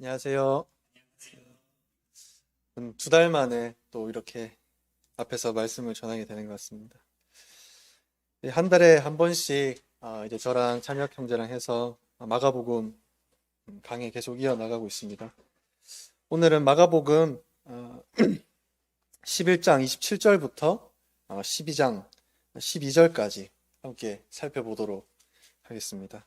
안녕하세요. 2달 만에 또 이렇게 앞에서 말씀을 전하게 되는 것 같습니다. 한 달에 한 번씩 이제 저랑 찬혁 형제랑 해서 마가복음 강의 계속 이어나가고 있습니다. 오늘은 마가복음 11장 27절부터 12장 12절까지 함께 살펴보도록 하겠습니다.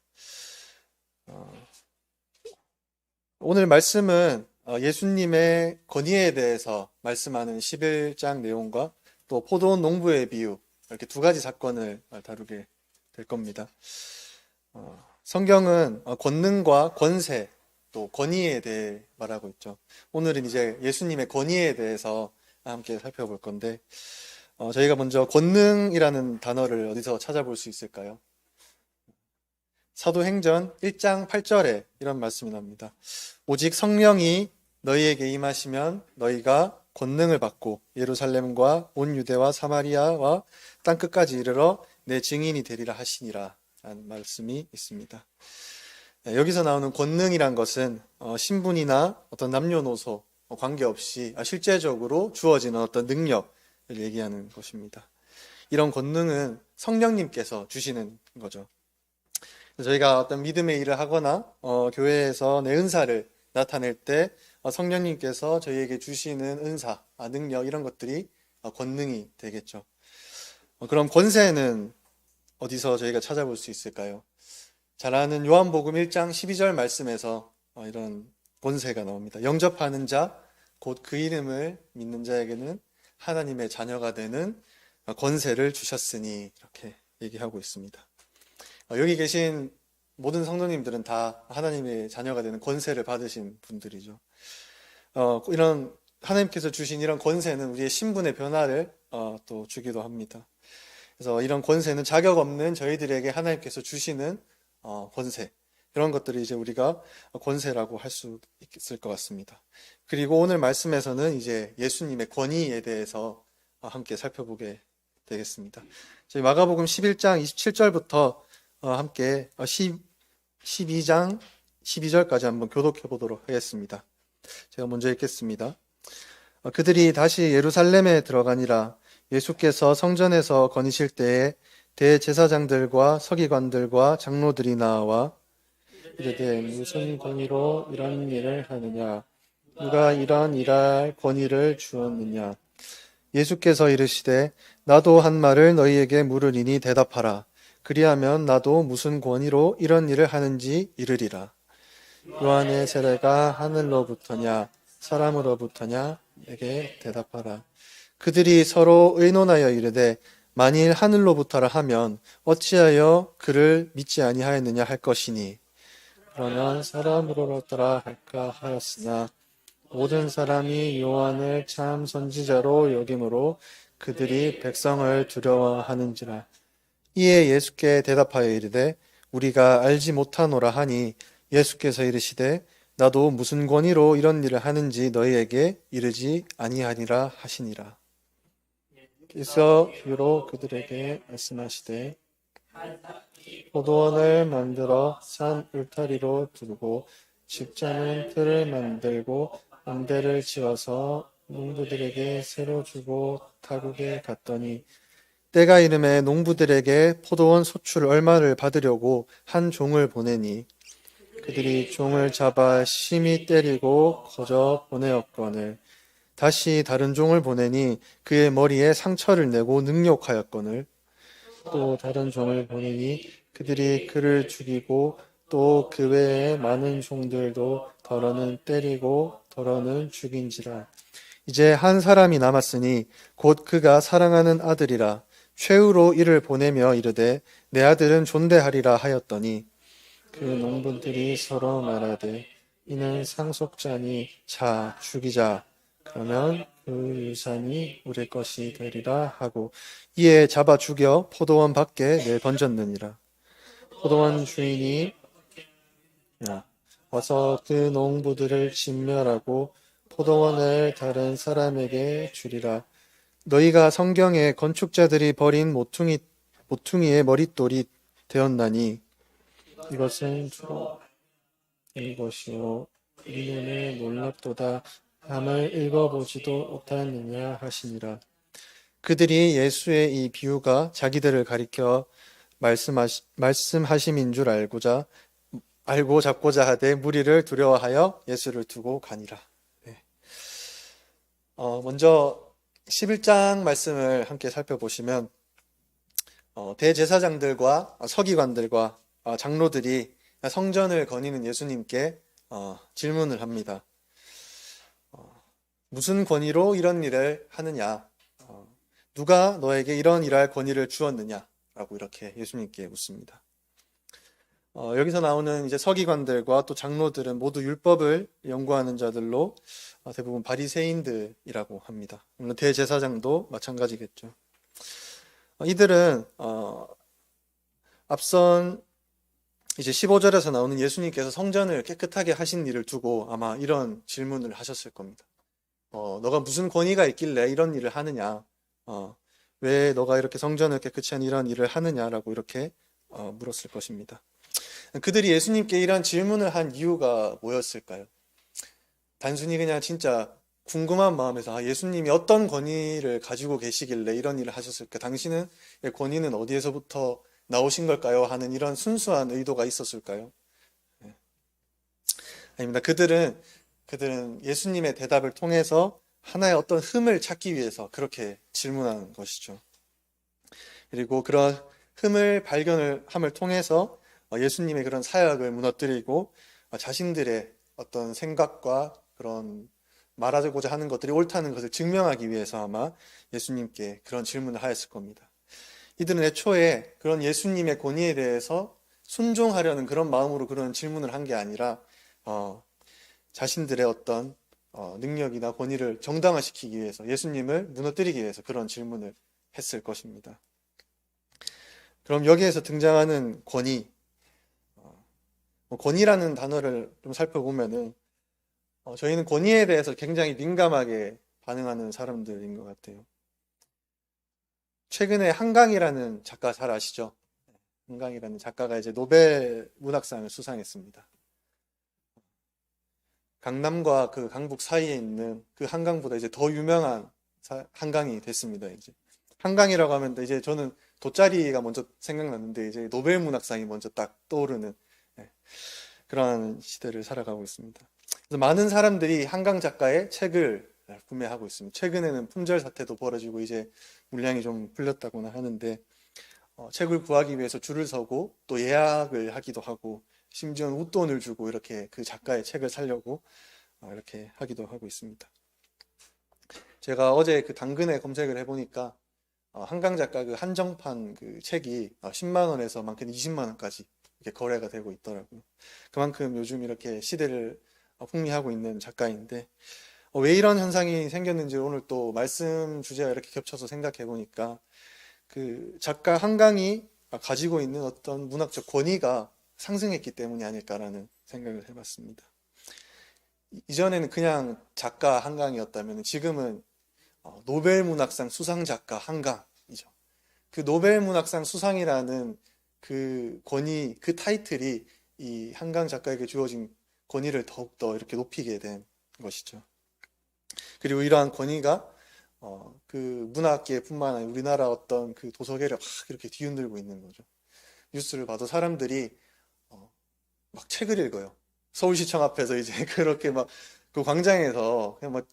오늘 말씀은 예수님의 권위에 대해서 말씀하는 11장 내용과 또 포도원 농부의 비유, 이렇게 두 가지 사건을 다루게 될 겁니다. 성경은 권능과 권세, 또 권위에 대해 말하고 있죠. 오늘은 이제 예수님의 권위에 대해서 함께 살펴볼 건데, 저희가 먼저 권능이라는 단어를 어디서 찾아볼 수 있을까요? 사도행전 1장 8절에 이런 말씀이 나옵니다. 오직 성령이 너희에게 임하시면 너희가 권능을 받고 예루살렘과 온 유대와 사마리아와 땅끝까지 이르러 내 증인이 되리라 하시니라 라는 말씀이 있습니다. 여기서 나오는 권능이란 것은 신분이나 어떤 남녀노소 관계없이 실제적으로 주어지는 어떤 능력을 얘기하는 것입니다. 이런 권능은 성령님께서 주시는 거죠. 저희가 어떤 믿음의 일을 하거나 교회에서 내 은사를 나타낼 때 성령님께서 저희에게 주시는 은사, 능력 이런 것들이 권능이 되겠죠. 그럼 권세는 어디서 저희가 찾아볼 수 있을까요? 잘 아는 요한복음 1장 12절 말씀에서 이런 권세가 나옵니다. 영접하는 자, 곧 그 이름을 믿는 자에게는 하나님의 자녀가 되는 권세를 주셨으니 이렇게 얘기하고 있습니다. 여기 계신 모든 성도님들은 다 하나님의 자녀가 되는 권세를 받으신 분들이죠. 이런 하나님께서 주신 이런 권세는 우리의 신분의 변화를 또 주기도 합니다. 그래서 이런 권세는 자격 없는 저희들에게 하나님께서 주시는 권세, 이런 것들을 이제 우리가 권세라고 할 수 있을 것 같습니다. 그리고 오늘 말씀에서는 이제 예수님의 권위에 대해서 함께 살펴보게 되겠습니다. 저희 마가복음 11장 27절부터 함께 12장 12절까지 한번 교독해 보도록 하겠습니다. 제가 먼저 읽겠습니다. 그들이 다시 예루살렘에 들어가니라. 예수께서 성전에서 거니실 때에 대제사장들과 서기관들과 장로들이 나와 이르되 무슨 권위로 이런 일을 하느냐? 누가 이런 일할 권위를 주었느냐? 예수께서 이르시되 나도 한 말을 너희에게 물으리니 대답하라. 그리하면 나도 무슨 권위로 이런 일을 하는지 이르리라. 요한의 세례가 하늘로부터냐 사람으로부터냐? 내게 대답하라. 그들이 서로 의논하여 이르되 만일 하늘로부터라 하면 어찌하여 그를 믿지 아니하였느냐 할 것이니 그러면 사람으로부터라 할까 하였으나 모든 사람이 요한을 참 선지자로 여김으로 그들이 백성을 두려워하는지라. 이에 예수께 대답하여 이르되 우리가 알지 못하노라 하니 예수께서 이르시되 나도 무슨 권위로 이런 일을 하는지 너희에게 이르지 아니하니라 하시니라. 그래서 비유로 그들에게 말씀하시되 포도원을 만들어 산 울타리로 두르고 집자는 틀을 만들고 망대를 지어서 농부들에게 새로 주고 타국에 갔더니 때가 이름에 농부들에게 포도원 소출 얼마를 받으려고 한 종을 보내니 그들이 종을 잡아 심히 때리고 거저 보내었거늘 다시 다른 종을 보내니 그의 머리에 상처를 내고 능욕하였거늘 또 다른 종을 보내니 그들이 그를 죽이고 또 그 외에 많은 종들도 더러는 때리고 더러는 죽인지라. 이제 한 사람이 남았으니 곧 그가 사랑하는 아들이라. 최후로 이를 보내며 이르되 내 아들은 존대하리라 하였더니 그 농부들이 서로 말하되 이는 상속자니 자 죽이자. 그러면 그 유산이 우리 것이 되리라 하고 이에 잡아 죽여 포도원 밖에 내던졌느니라. 포도원 주인이 와서 그 농부들을 진멸하고 포도원을 다른 사람에게 주리라. 너희가 성경에 건축자들이 버린 모퉁이의 머릿돌이 되었나니 이것은 주로 이것이요 우리 눈에 놀랍도다. 함을 읽어보지도 못하느냐 하시니라. 그들이 예수의 이 비유가 자기들을 가리켜 말씀하심인 줄 알고 잡고자 하되 무리를 두려워하여 예수를 두고 가니라. 네. 먼저 11장 말씀을 함께 살펴보시면 대제사장들과 서기관들과 장로들이 성전을 거니는 예수님께 질문을 합니다. 무슨 권위로 이런 일을 하느냐? 누가 너에게 이런 일할 권위를 주었느냐? 라고 이렇게 예수님께 묻습니다. 여기서 나오는 이제 서기관들과 또 장로들은 모두 율법을 연구하는 자들로 대부분 바리새인들이라고 합니다. 물론 대제사장도 마찬가지겠죠. 이들은 앞선 이제 15절에서 나오는 예수님께서 성전을 깨끗하게 하신 일을 두고 아마 이런 질문을 하셨을 겁니다. 너가 무슨 권위가 있길래 이런 일을 하느냐? 왜 너가 이렇게 성전을 깨끗이 한 이런 일을 하느냐라고 이렇게 물었을 것입니다. 그들이 예수님께 이런 질문을 한 이유가 뭐였을까요? 단순히 그냥 진짜 궁금한 마음에서 예수님이 어떤 권위를 가지고 계시길래 이런 일을 하셨을까? 당신은 권위는 어디에서부터 나오신 걸까요? 하는 이런 순수한 의도가 있었을까요? 아닙니다. 그들은 예수님의 대답을 통해서 하나의 어떤 흠을 찾기 위해서 그렇게 질문하는 것이죠. 그리고 그런 흠을 발견을 함을 통해서 예수님의 그런 사역을 무너뜨리고 자신들의 어떤 생각과 그런 말하고자 하는 것들이 옳다는 것을 증명하기 위해서 아마 예수님께 그런 질문을 하였을 겁니다. 이들은 애초에 그런 예수님의 권위에 대해서 순종하려는 그런 마음으로 그런 질문을 한 게 아니라 자신들의 어떤 능력이나 권위를 정당화시키기 위해서 예수님을 무너뜨리기 위해서 그런 질문을 했을 것입니다. 그럼 여기에서 등장하는 권위, 권위라는 단어를 좀 살펴보면은 저희는 권위에 대해서 굉장히 민감하게 반응하는 사람들인 것 같아요. 최근에 한강이라는 작가 잘 아시죠? 한강이라는 작가가 이제 노벨 문학상을 수상했습니다. 강남과 그 강북 사이에 있는 그 한강보다 이제 더 유명한 한강이 됐습니다. 이제 한강이라고 하면 이제 저는 돗자리가 먼저 생각났는데 이제 노벨 문학상이 먼저 딱 떠오르는 그런 시대를 살아가고 있습니다. 그래서 많은 사람들이 한강 작가의 책을 구매하고 있습니다. 최근에는 품절 사태도 벌어지고 이제 물량이 좀 풀렸다고나 하는데 책을 구하기 위해서 줄을 서고 또 예약을 하기도 하고 심지어는 웃돈을 주고 이렇게 그 작가의 책을 사려고 이렇게 하기도 하고 있습니다. 제가 어제 그 당근에 검색을 해보니까 한강 작가 그 한정판 그 책이 10만 원에서 많게는 20만 원까지 이렇게 거래가 되고 있더라고요. 그만큼 요즘 이렇게 시대를 풍미하고 있는 작가인데 왜 이런 현상이 생겼는지 오늘 또 말씀 주제와 이렇게 겹쳐서 생각해 보니까 그 작가 한강이 가지고 있는 어떤 문학적 권위가 상승했기 때문이 아닐까라는 생각을 해봤습니다. 이전에는 그냥 작가 한강이었다면 지금은 노벨 문학상 수상 작가 한강이죠. 그 노벨 문학상 수상이라는 그 권위, 그 타이틀이 이 한강 작가에게 주어진 권위를 더욱더 이렇게 높이게 된 것이죠. 그리고 이러한 권위가 그 문학계뿐만 아니라 우리나라 어떤 그 도서계를 막 이렇게 뒤흔들고 있는 거죠. 뉴스를 봐도 사람들이 막 책을 읽어요. 서울시청 앞에서 이제 그렇게 막 그 광장에서 그냥 막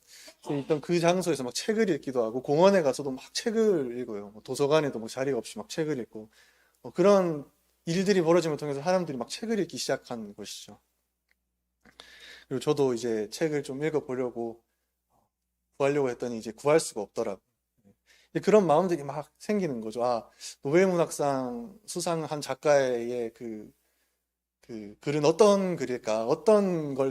있던 그 장소에서 막 책을 읽기도 하고 공원에 가서도 막 책을 읽어요. 도서관에도 뭐 자리가 없이 막 책을 읽고 그런 일들이 벌어짐을 통해서 사람들이 막 책을 읽기 시작한 것이죠. 그리고 저도 이제 책을 좀 읽어보려고 구하려고 했더니 이제 구할 수가 없더라고요. 그런 마음들이 막 생기는 거죠. 노벨문학상 수상한 작가의 그 글은 어떤 글일까? 어떤 걸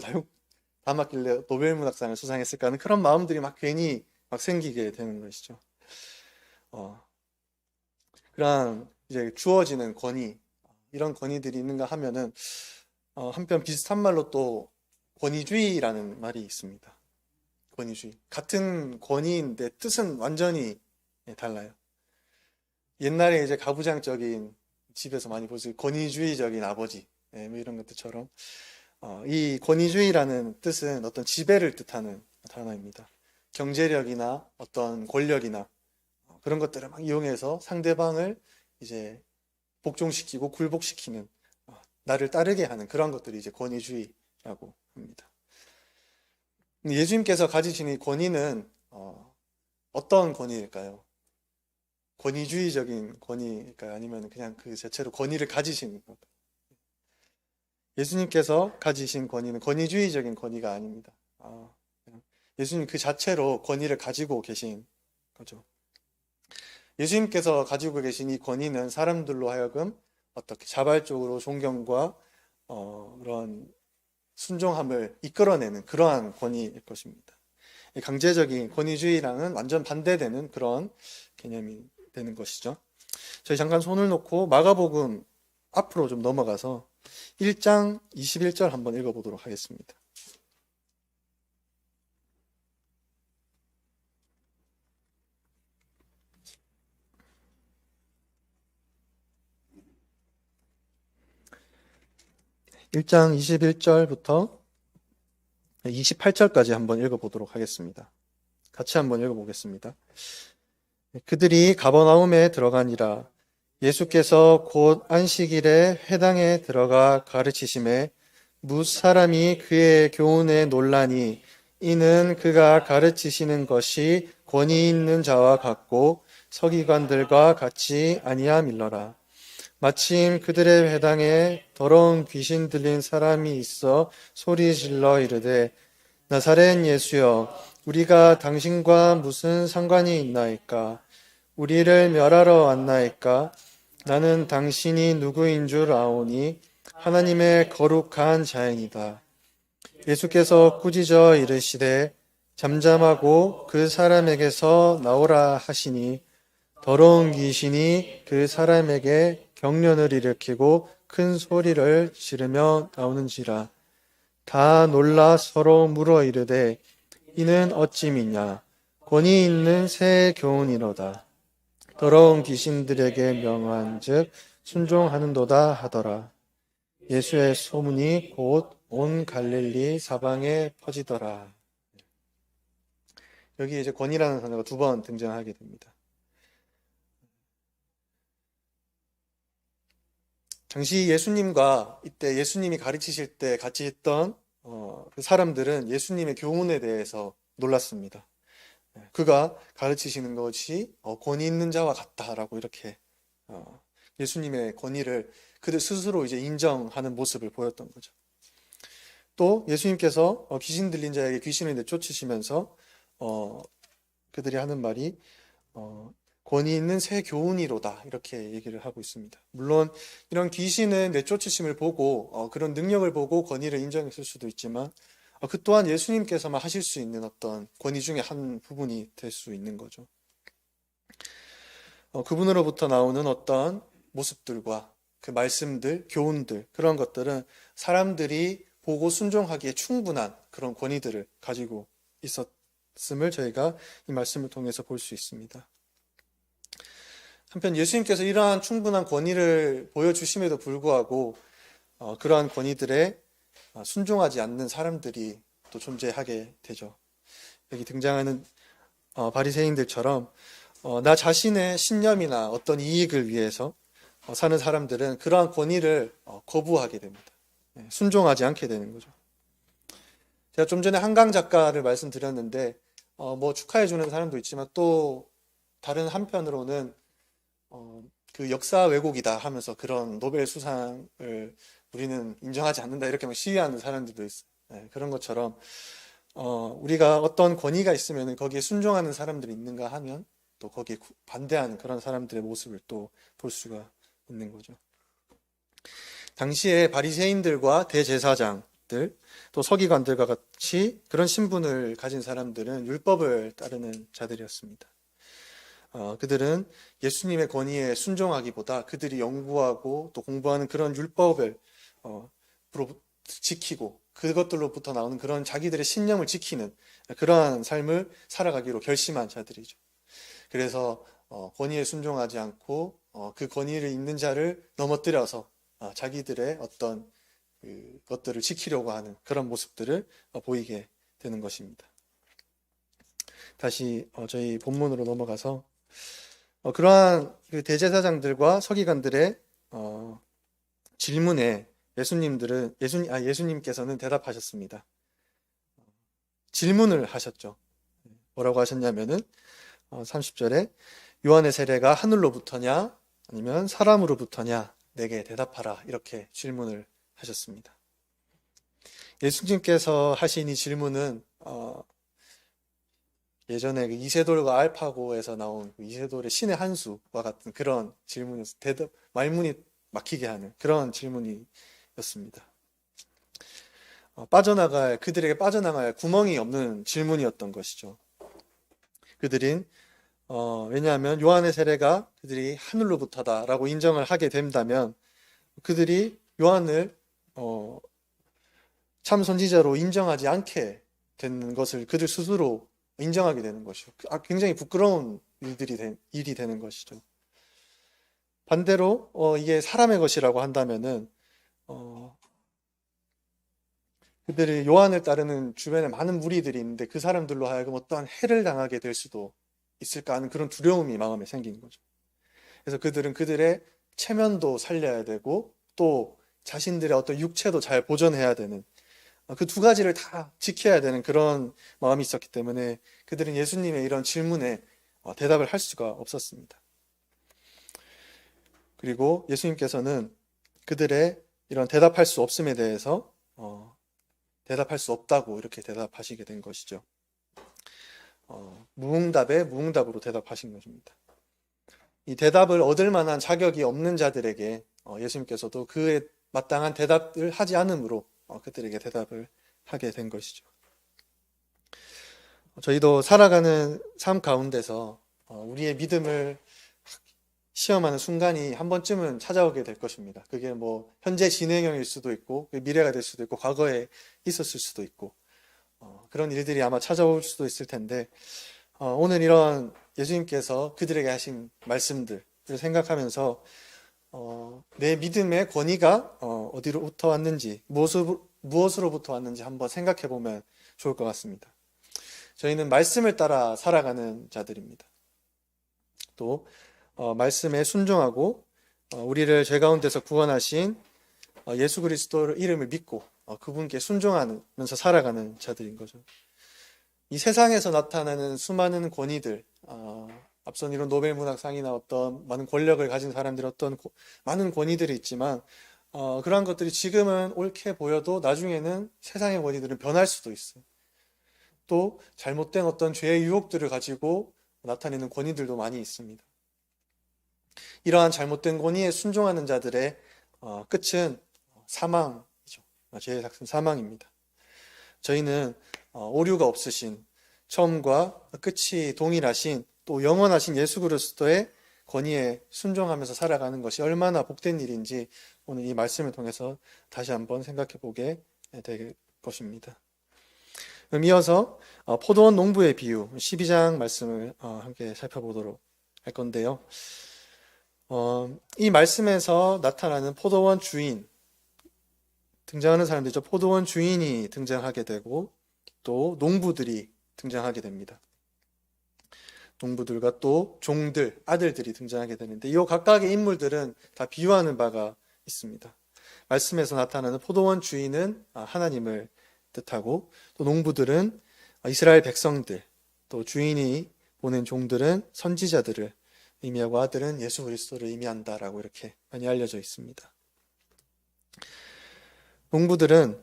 담았길래 노벨문학상을 수상했을까 하는 그런 마음들이 막 괜히 막 생기게 되는 것이죠. 그런 이제 주어지는 권위, 이런 권위들이 있는가 하면은 한편 비슷한 말로 또 권위주의라는 말이 있습니다. 권위주의. 같은 권위인데 뜻은 완전히 달라요. 옛날에 이제 가부장적인 집에서 많이 보실 권위주의적인 아버지, 뭐 이런 것들처럼 이 권위주의라는 뜻은 어떤 지배를 뜻하는 단어입니다. 경제력이나 어떤 권력이나 그런 것들을 막 이용해서 상대방을 이제 복종시키고 굴복시키는, 나를 따르게 하는 그런 것들이 이제 권위주의라고 합니다. 예수님께서 가지신 이 권위는 어떤 권위일까요? 권위주의적인 권위일까요? 아니면 그냥 그 자체로 권위를 가지신 건가요? 예수님께서 가지신 권위는 권위주의적인 권위가 아닙니다. 예수님 그 자체로 권위를 가지고 계신 거죠. 예수님께서 가지고 계신 이 권위는 사람들로 하여금 어떻게 자발적으로 존경과 그런 순종함을 이끌어내는 그러한 권위일 것입니다. 강제적인 권위주의랑은 완전 반대되는 그런 개념이 되는 것이죠. 저희 잠깐 손을 놓고 마가복음 앞으로 좀 넘어가서 1장 21절 한번 읽어보도록 하겠습니다. (1장 21절부터) 28절까지 한번 읽어보도록 하겠습니다. 같이 한번 읽어보겠습니다. 그들이 가버나움에 들어가니라. 예수께서 곧 안식일에 회당에 들어가 가르치심에 뭇 사람이 그의 교훈에 놀라니 이는 그가 가르치시는 것이 권위 있는 자와 같고 서기관들과 같이 아니함일러라. 마침 그들의 회당에 더러운 귀신 들린 사람이 있어 소리질러 이르되 나사렛 예수여 우리가 당신과 무슨 상관이 있나이까? 우리를 멸하러 왔나이까? 나는 당신이 누구인 줄 아오니 하나님의 거룩한 자이니이다. 예수께서 꾸짖어 이르시되 잠잠하고 그 사람에게서 나오라 하시니 더러운 귀신이 그 사람에게 경련을 일으키고 큰 소리를 지르며 나오는지라. 다 놀라 서로 물어 이르되 이는 어찌미냐? 권위 있는 새 교훈이로다. 더러운 귀신들에게 명한즉 순종하는도다 하더라. 예수의 소문이 곧 온 갈릴리 사방에 퍼지더라. 여기 이제 권위라는 단어가 두 번 등장하게 됩니다. 당시 예수님과 이때 예수님이 가르치실 때 같이 있던 그 사람들은 예수님의 교훈에 대해서 놀랐습니다. 그가 가르치시는 것이 권위 있는 자와 같다라고 이렇게 예수님의 권위를 그들 스스로 이제 인정하는 모습을 보였던 거죠. 또 예수님께서 귀신 들린 자에게 귀신을 내쫓으시면서 그들이 하는 말이 권위 있는 새 교훈이로다 이렇게 얘기를 하고 있습니다. 물론 이런 귀신을 내쫓으심을 보고 그런 능력을 보고 권위를 인정했을 수도 있지만 그 또한 예수님께서만 하실 수 있는 어떤 권위 중에 한 부분이 될 수 있는 거죠. 그분으로부터 나오는 어떤 모습들과 그 말씀들, 교훈들 그런 것들은 사람들이 보고 순종하기에 충분한 그런 권위들을 가지고 있었음을 저희가 이 말씀을 통해서 볼 수 있습니다. 한편 예수님께서 이러한 충분한 권위를 보여주심에도 불구하고 그러한 권위들에 순종하지 않는 사람들이 또 존재하게 되죠. 여기 등장하는 바리새인들처럼 나 자신의 신념이나 어떤 이익을 위해서 사는 사람들은 그러한 권위를 거부하게 됩니다. 순종하지 않게 되는 거죠. 제가 좀 전에 한강 작가를 말씀드렸는데 뭐 축하해 주는 사람도 있지만 또 다른 한편으로는 그 역사 왜곡이다 하면서 그런 노벨 수상을 우리는 인정하지 않는다 이렇게 막 시위하는 사람들도 있어요. 그런 것처럼 우리가 어떤 권위가 있으면 거기에 순종하는 사람들이 있는가 하면 또 거기에 반대하는 그런 사람들의 모습을 또 볼 수가 있는 거죠. 당시에 바리새인들과 대제사장들 또 서기관들과 같이 그런 신분을 가진 사람들은 율법을 따르는 자들이었습니다. 그들은 예수님의 권위에 순종하기보다 그들이 연구하고 또 공부하는 그런 율법을 지키고 그것들로부터 나오는 그런 자기들의 신념을 지키는 그러한 삶을 살아가기로 결심한 자들이죠. 그래서 권위에 순종하지 않고 그 권위를 있는 자를 넘어뜨려서 자기들의 어떤 것들을 지키려고 하는 그런 모습들을 보이게 되는 것입니다. 다시 저희 본문으로 넘어가서 그러한 그 대제사장들과 서기관들의 질문에 예수님께서는 대답하셨습니다. 질문을 하셨죠. 뭐라고 하셨냐면은 30절에 요한의 세례가 하늘로부터냐 아니면 사람으로부터냐 내게 대답하라 이렇게 질문을 하셨습니다. 예수님께서 하신 이 질문은 예전에 그 이세돌과 알파고에서 나온 그 이세돌의 신의 한 수와 같은 그런 질문에서 말문이 막히게 하는 그런 질문이었습니다. 그들에게 빠져나갈 구멍이 없는 질문이었던 것이죠. 왜냐하면 요한의 세례가 그들이 하늘로부터다라고 인정을 하게 된다면 그들이 요한을 참 선지자로 인정하지 않게 되는 것을 그들 스스로 인정하게 되는 것이죠. 굉장히 부끄러운 일이 되는 것이죠. 반대로 이게 사람의 것이라고 한다면은 그들이 요한을 따르는 주변에 많은 무리들이 있는데 그 사람들로 하여금 어떠한 해를 당하게 될 수도 있을까 하는 그런 두려움이 마음에 생기는 거죠. 그래서 그들은 그들의 체면도 살려야 되고 또 자신들의 어떤 육체도 잘 보존해야 되는 그 두 가지를 다 지켜야 되는 그런 마음이 있었기 때문에 그들은 예수님의 이런 질문에 대답을 할 수가 없었습니다. 그리고 예수님께서는 그들의 이런 대답할 수 없음에 대해서 대답할 수 없다고 이렇게 대답하시게 된 것이죠. 무응답에 무응답으로 대답하신 것입니다. 이 대답을 얻을 만한 자격이 없는 자들에게 예수님께서도 그에 마땅한 대답을 하지 않으므로 그들에게 대답을 하게 된 것이죠. 저희도 살아가는 삶 가운데서 우리의 믿음을 시험하는 순간이 한 번쯤은 찾아오게 될 것입니다. 그게 뭐 현재 진행형일 수도 있고 미래가 될 수도 있고 과거에 있었을 수도 있고 그런 일들이 아마 찾아올 수도 있을 텐데 오늘 이런 예수님께서 그들에게 하신 말씀들을 생각하면서 내 믿음의 권위가 어디로부터 왔는지 무엇으로부터 왔는지 한번 생각해 보면 좋을 것 같습니다. 저희는 말씀을 따라 살아가는 자들입니다. 또 말씀에 순종하고 우리를 죄 가운데서 구원하신 예수 그리스도 이름을 믿고 그분께 순종하면서 살아가는 자들인 거죠. 이 세상에서 나타나는 수많은 권위들, 앞선 이런 노벨문학상이나 어떤 많은 권력을 가진 사람들 어떤 많은 권위들이 있지만 그러한 것들이 지금은 옳게 보여도 나중에는 세상의 권위들은 변할 수도 있어요. 또 잘못된 어떤 죄의 유혹들을 가지고 나타내는 권위들도 많이 있습니다. 이러한 잘못된 권위에 순종하는 자들의 끝은 사망이죠. 죄의 삭은 사망입니다. 저희는 오류가 없으신 처음과 끝이 동일하신 또 영원하신 예수 그리스도의 권위에 순종하면서 살아가는 것이 얼마나 복된 일인지 오늘 이 말씀을 통해서 다시 한번 생각해 보게 될 것입니다. 그럼 이어서 포도원 농부의 비유 12장 말씀을 함께 살펴보도록 할 건데요. 이 말씀에서 나타나는 포도원 주인 등장하는 사람들이죠. 포도원 주인이 등장하게 되고 또 농부들이 등장하게 됩니다. 농부들과 또 종들, 아들들이 등장하게 되는데 이 각각의 인물들은 다 비유하는 바가 있습니다. 말씀에서 나타나는 포도원 주인은 하나님을 뜻하고 또 농부들은 이스라엘 백성들, 또 주인이 보낸 종들은 선지자들을 의미하고 아들은 예수 그리스도를 의미한다라고 이렇게 많이 알려져 있습니다. 농부들은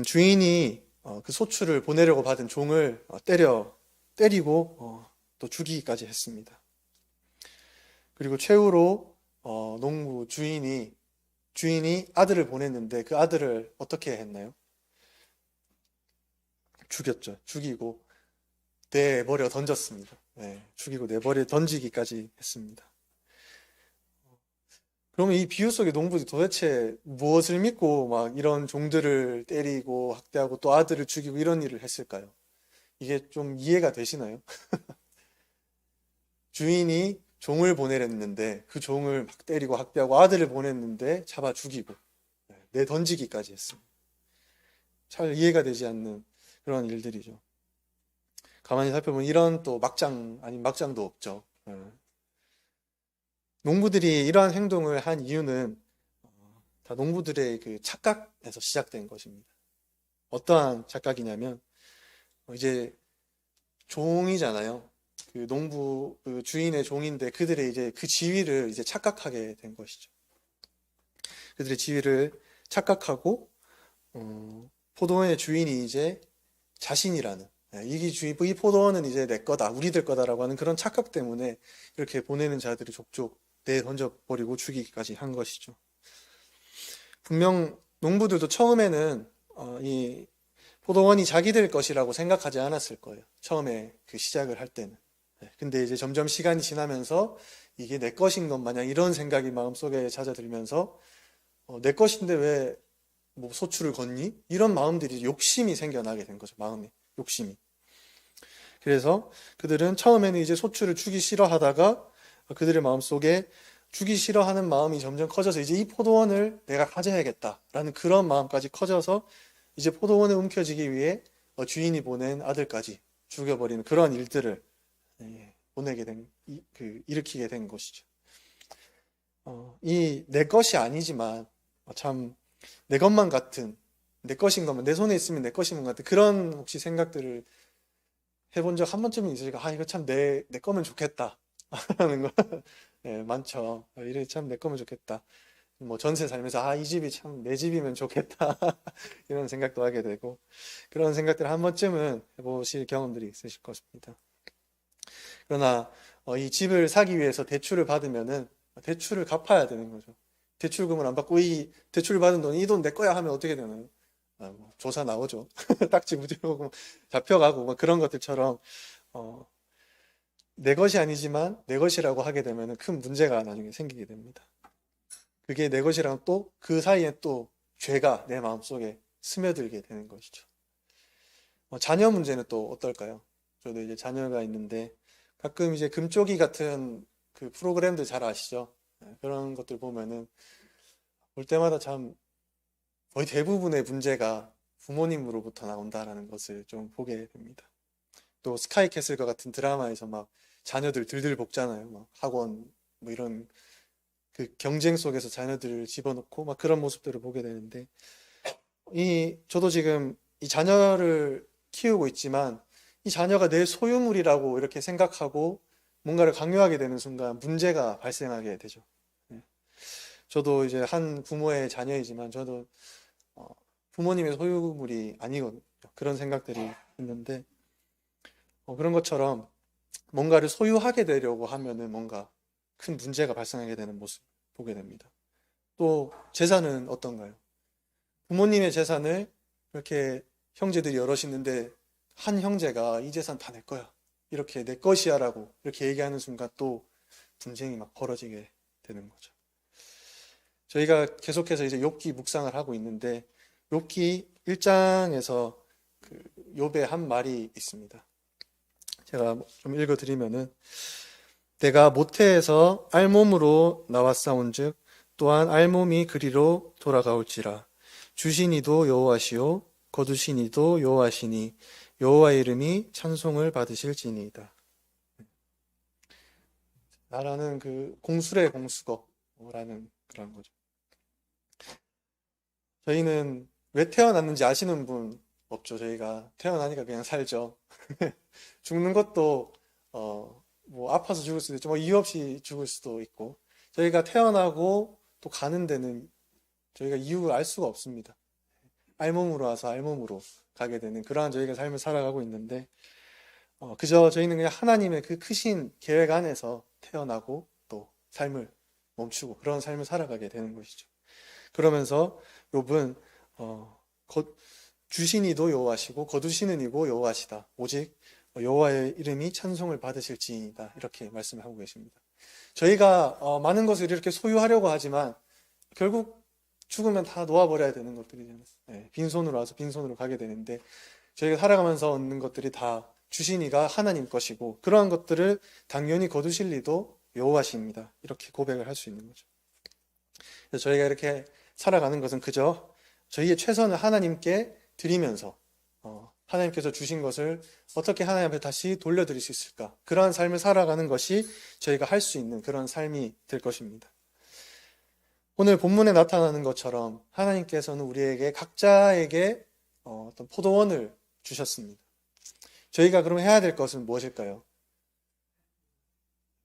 주인이 그 소출을 보내려고 받은 종을 때리고 또 죽이기까지 했습니다. 그리고 최후로 농부 주인이 아들을 보냈는데 그 아들을 어떻게 했나요? 죽였죠. 죽이고 내버려 던졌습니다. 죽이고 내버려 던지기까지 했습니다. 그러면 이 비유 속의 농부들이 도대체 무엇을 믿고 막 이런 종들을 때리고 학대하고 또 아들을 죽이고 이런 일을 했을까요? 이게 좀 이해가 되시나요? 주인이 종을 보내랬는데 그 종을 막 때리고 학대하고 아들을 보냈는데 잡아 죽이고 내던지기까지 했습니다. 잘 이해가 되지 않는 그런 일들이죠. 가만히 살펴보면 이런 또 막장 아닌 막장도 없죠. 농부들이 이러한 행동을 한 이유는 다 농부들의 그 착각에서 시작된 것입니다. 어떠한 착각이냐면 이제 종이잖아요. 그 농부 그 주인의 종인데 그들의 이제 그 지위를 이제 착각하게 된 것이죠. 그들의 지위를 착각하고 포도원의 주인이 이제 자신이라는 이 포도원은 이제 내 거다, 우리들 거다라고 하는 그런 착각 때문에 이렇게 보내는 자들이 족족 내던져 버리고 죽이기까지 한 것이죠. 분명 농부들도 처음에는 이 포도원이 자기들 것이라고 생각하지 않았을 거예요. 처음에 그 시작을 할 때는. 근데 이제 점점 시간이 지나면서 이게 내 것인 것 마냥 이런 생각이 마음속에 잦아들면서 내 것인데 왜 뭐 소출을 걷니? 이런 마음들이 욕심이 생겨나게 된 거죠. 마음에 욕심이. 그래서 그들은 처음에는 이제 소출을 주기 싫어하다가 그들의 마음속에 주기 싫어하는 마음이 점점 커져서 이제 이 포도원을 내가 가져야겠다라는 그런 마음까지 커져서 이제 포도원에 움켜쥐기 위해 주인이 보낸 아들까지 죽여버리는 그런 일들을 일으키게 된 것이죠. 이 내 것이 아니지만 참 내 것만 같은, 내 것인 것만, 내 손에 있으면 내 것인 것 같은 그런 혹시 생각들을 해본 적 한 번쯤은 있으니까 이거 참 내 거면 좋겠다 하는 거 많죠. 이래 참 내 거면 좋겠다. 뭐 전세 살면서 이 집이 참 내 집이면 좋겠다 이런 생각도 하게 되고 그런 생각들을 한 번쯤은 해보실 경험들이 있으실 것입니다. 그러나 이 집을 사기 위해서 대출을 받으면은 대출을 갚아야 되는 거죠. 대출금을 안 받고 이 대출을 받은 돈이 이 돈 내 거야 하면 어떻게 되나요? 뭐 조사 나오죠. 딱지 무죄고 잡혀가고 뭐 그런 것들처럼 내 것이 아니지만 내 것이라고 하게 되면 큰 문제가 나중에 생기게 됩니다. 그게 내 것이랑 또 그 사이에 또 죄가 내 마음속에 스며들게 되는 것이죠. 자녀 문제는 또 어떨까요? 저도 이제 자녀가 있는데 가끔 이제 금쪽이 같은 그 프로그램들 잘 아시죠? 그런 것들 보면은 볼 때마다 참 거의 대부분의 문제가 부모님으로부터 나온다라는 것을 좀 보게 됩니다. 또 스카이캐슬과 같은 드라마에서 막 자녀들 들들 볶잖아요. 막 학원 뭐 이런 그 경쟁 속에서 자녀들을 집어넣고 막 그런 모습들을 보게 되는데 저도 지금 이 자녀를 키우고 있지만 이 자녀가 내 소유물이라고 이렇게 생각하고 뭔가를 강요하게 되는 순간 문제가 발생하게 되죠. 저도 이제 한 부모의 자녀이지만 저도 부모님의 소유물이 아니거든요. 그런 생각들이 있는데 그런 것처럼 뭔가를 소유하게 되려고 하면은 뭔가 큰 문제가 발생하게 되는 모습 보게 됩니다. 또 재산은 어떤가요? 부모님의 재산을 이렇게 형제들이 여럿 있는데 한 형제가 이 재산 다 내 거야. 이렇게 내 것이야 라고 이렇게 얘기하는 순간 또 분쟁이 막 벌어지게 되는 거죠. 저희가 계속해서 이제 욥기 묵상을 하고 있는데 욥기 1장에서 그 욥의 한 말이 있습니다. 제가 좀 읽어드리면은 내가 모태에서 알몸으로 나왔사온즉 또한 알몸이 그리로 돌아가올지라 주신 이도 여호와시요 거두신 이도 여호와시니 여호와의 이름이 찬송을 받으실지니이다. 나라는 그 공수의 공수거라는 그런 거죠. 저희는 왜 태어났는지 아시는 분 없죠. 저희가 태어나니까 그냥 살죠. 죽는 것도 뭐 아파서 죽을 수도 있죠. 뭐 이유 없이 죽을 수도 있고 저희가 태어나고 또 가는 데는 저희가 이유를 알 수가 없습니다. 알몸으로 와서 알몸으로 가게 되는 그러한 저희가 삶을 살아가고 있는데 그저 저희는 그냥 하나님의 그 크신 계획 안에서 태어나고 또 삶을 멈추고 그런 삶을 살아가게 되는 것이죠. 그러면서 욥은 주신 이도 여호와시고 거두시는 이고 여호와시다. 오직 여호와의 이름이 찬송을 받으실지이다. 이렇게 말씀을 하고 계십니다. 저희가 많은 것을 이렇게 소유하려고 하지만 결국 죽으면 다 놓아버려야 되는 것들이잖아요. 빈손으로 와서 빈손으로 가게 되는데 저희가 살아가면서 얻는 것들이 다 주신 이가 하나님 것이고 그러한 것들을 당연히 거두실 이도 여호와십니다. 이렇게 고백을 할 수 있는 거죠. 그래서 저희가 이렇게 살아가는 것은 그저 저희의 최선을 하나님께 드리면서 하나님께서 주신 것을 어떻게 하나님 앞에 다시 돌려드릴 수 있을까? 그러한 삶을 살아가는 것이 저희가 할 수 있는 그런 삶이 될 것입니다. 오늘 본문에 나타나는 것처럼 하나님께서는 우리에게 각자에게 어떤 포도원을 주셨습니다. 저희가 그럼 해야 될 것은 무엇일까요?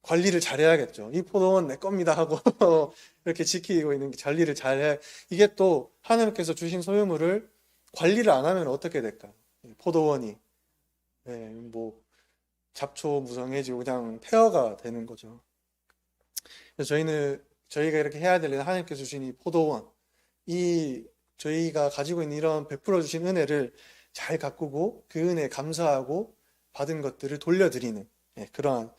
관리를 잘해야겠죠. 이 포도원 내 겁니다 하고 이렇게 지키고 있는 게 관리를 잘해. 이게 또 하나님께서 주신 소유물을 관리를 안 하면 어떻게 될까요? 포도원이 뭐 잡초 무성해지고 그냥 폐허가 되는 거죠. 그래서 저희가 이렇게 해야 될 일은 하나님께서 주신 이 포도원, 이 저희가 가지고 있는 이런 베풀어 주신 은혜를 잘 가꾸고 그 은혜에 감사하고 받은 것들을 돌려드리는 그러한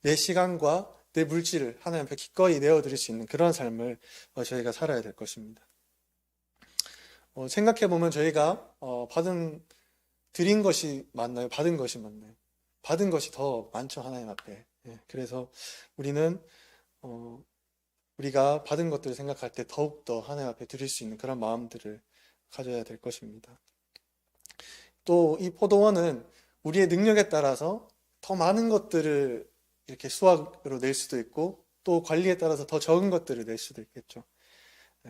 내 시간과 내 물질을 하나님 앞에 기꺼이 내어드릴 수 있는 그런 삶을 저희가 살아야 될 것입니다. 생각해보면 저희가 드린 것이 맞나요? 받은 것이 맞나요? 받은 것이 더 많죠, 하나님 앞에. 그래서 우리는 우리가 받은 것들을 생각할 때 더욱더 하나님 앞에 드릴 수 있는 그런 마음들을 가져야 될 것입니다. 또 이 포도원은 우리의 능력에 따라서 더 많은 것들을 이렇게 수확으로 낼 수도 있고 또 관리에 따라서 더 적은 것들을 낼 수도 있겠죠.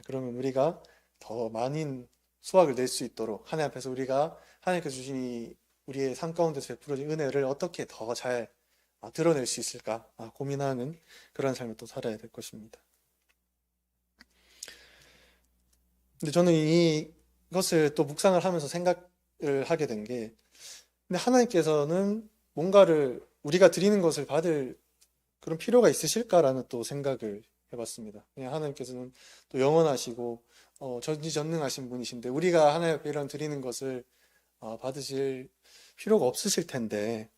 그러면 우리가 더 많은 수확을 낼 수 있도록 하나님 앞에서 우리가 하나님께서 주신 우리의 삶 가운데서 베풀어진 은혜를 어떻게 더 잘 드러낼 수 있을까 고민하는 그런 삶을 또 살아야 될 것입니다. 근데 저는 이것을 또 묵상을 하면서 생각을 하게 된 게, 근데 하나님께서는 뭔가를 우리가 드리는 것을 받을 그런 필요가 있으실까라는 또 생각을 해봤습니다. 그냥 하나님께서는 또 영원하시고 전지전능하신 분이신데 우리가 하나님 앞에 이런 드리는 것을 받으실 필요가 없으실 텐데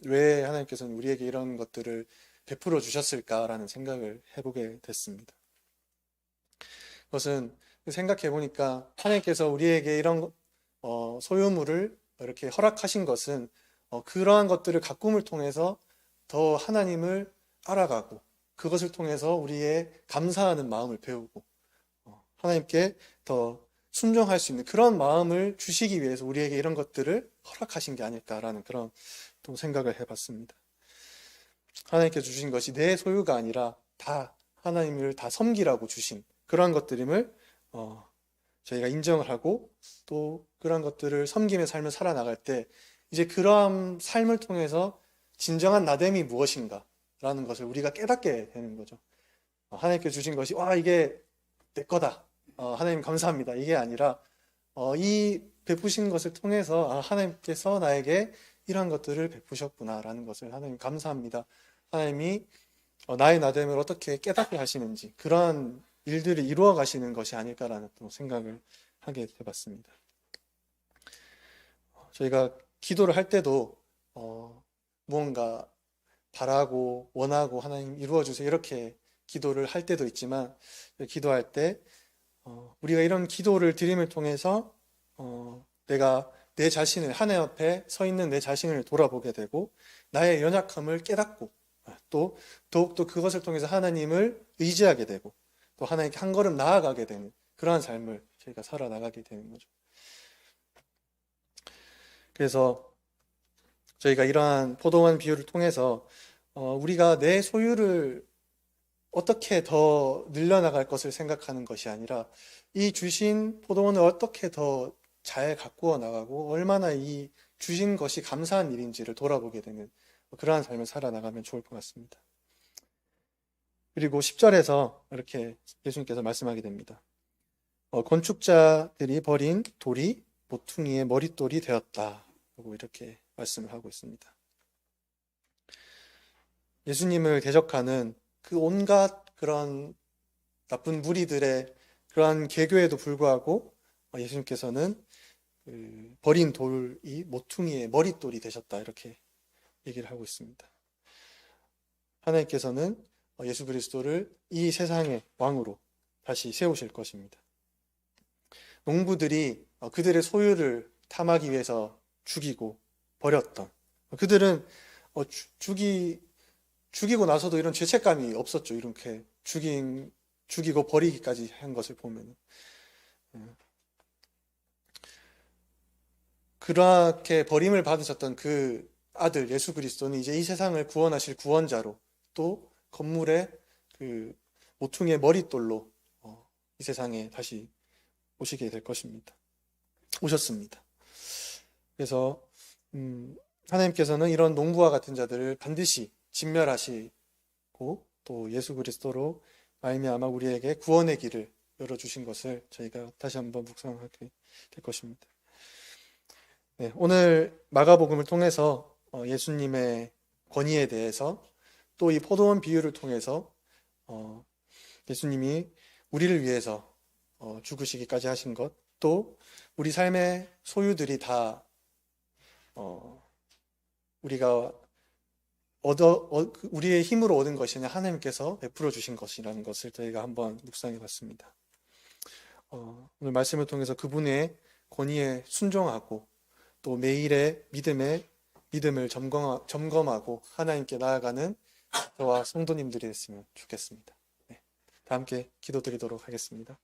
왜 하나님께서는 우리에게 이런 것들을 베풀어 주셨을까라는 생각을 해보게 됐습니다. 그것은 생각해 보니까 하나님께서 우리에게 이런 소유물을 이렇게 허락하신 것은 그러한 것들을 가꿈을 통해서 더 하나님을 알아가고 그것을 통해서 우리의 감사하는 마음을 배우고 하나님께 더 순종할 수 있는 그런 마음을 주시기 위해서 우리에게 이런 것들을 허락하신 게 아닐까라는 그런 또 생각을 해봤습니다. 하나님께서 주신 것이 내 소유가 아니라 다 하나님을 다 섬기라고 주신 그러한 것들임을 저희가 인정을 하고 또 그러한 것들을 섬김의 삶을 살아나갈 때 이제 그러한 삶을 통해서 진정한 나됨이 무엇인가 라는 것을 우리가 깨닫게 되는 거죠. 하나님께 주신 것이 이게 내 거다, 하나님 감사합니다, 이게 아니라 이 베푸신 것을 통해서 하나님께서 나에게 이러한 것들을 베푸셨구나 라는 것을 하나님 감사합니다, 하나님이 나의 나됨을 어떻게 깨닫게 하시는지 그러한 일들을 이루어 가시는 것이 아닐까라는 또 생각을 하게 되었습니다. 저희가 기도를 할 때도 무언가 바라고 원하고 하나님 이루어 주세요 이렇게 기도를 할 때도 있지만 기도할 때 우리가 이런 기도를 드림을 통해서 내가 내 자신을 하나님 앞에 서 있는 내 자신을 돌아보게 되고 나의 연약함을 깨닫고 또 더욱더 그것을 통해서 하나님을 의지하게 되고 또 하나님께 한 걸음 나아가게 되는 그러한 삶을 저희가 살아나가게 되는 거죠. 그래서 저희가 이러한 포도원 비유를 통해서 우리가 내 소유를 어떻게 더 늘려나갈 것을 생각하는 것이 아니라 이 주신 포도원을 어떻게 더 잘 가꾸어 나가고 얼마나 이 주신 것이 감사한 일인지를 돌아보게 되는 그러한 삶을 살아나가면 좋을 것 같습니다. 그리고 10절에서 이렇게 예수님께서 말씀하게 됩니다. 건축자들이 버린 돌이 모퉁이의 머릿돌이 되었다 라고 이렇게 말씀을 하고 있습니다. 예수님을 대적하는 그 온갖 그런 나쁜 무리들의 그러한 계교에도 불구하고 예수님께서는 버린 돌이 모퉁이의 머릿돌이 되셨다 이렇게 얘기를 하고 있습니다. 하나님께서는 예수 그리스도를 이 세상의 왕으로 다시 세우실 것입니다. 농부들이 그들의 소유를 탐하기 위해서 죽이고 버렸던 그들은 죽이고 나서도 이런 죄책감이 없었죠. 이렇게 죽이고 버리기까지 한 것을 보면 그렇게 버림을 받으셨던 그 아들 예수 그리스도는 이제 이 세상을 구원하실 구원자로 또 건물의 그 모퉁이의 머릿돌로 이 세상에 다시 오시게 될 것입니다. 오셨습니다. 그래서 하나님께서는 이런 농부와 같은 자들을 반드시 진멸하시고 또 예수 그리스도로 말미암아 우리에게 구원의 길을 열어주신 것을 저희가 다시 한번 묵상하게 될 것입니다. 네, 오늘 마가복음을 통해서 예수님의 권위에 대해서 또 이 포도원 비유를 통해서 예수님이 우리를 위해서 죽으시기까지 하신 것, 또 우리 삶의 소유들이 다 우리가 우리의 힘으로 얻은 것이 아니라 하나님께서 베풀어 주신 것이라는 것을 저희가 한번 묵상해 봤습니다. 오늘 말씀을 통해서 그분의 권위에 순종하고 또 매일의 믿음을 점검하고 하나님께 나아가는 저와 성도님들이 됐으면 좋겠습니다. 네, 다 함께 기도드리도록 하겠습니다.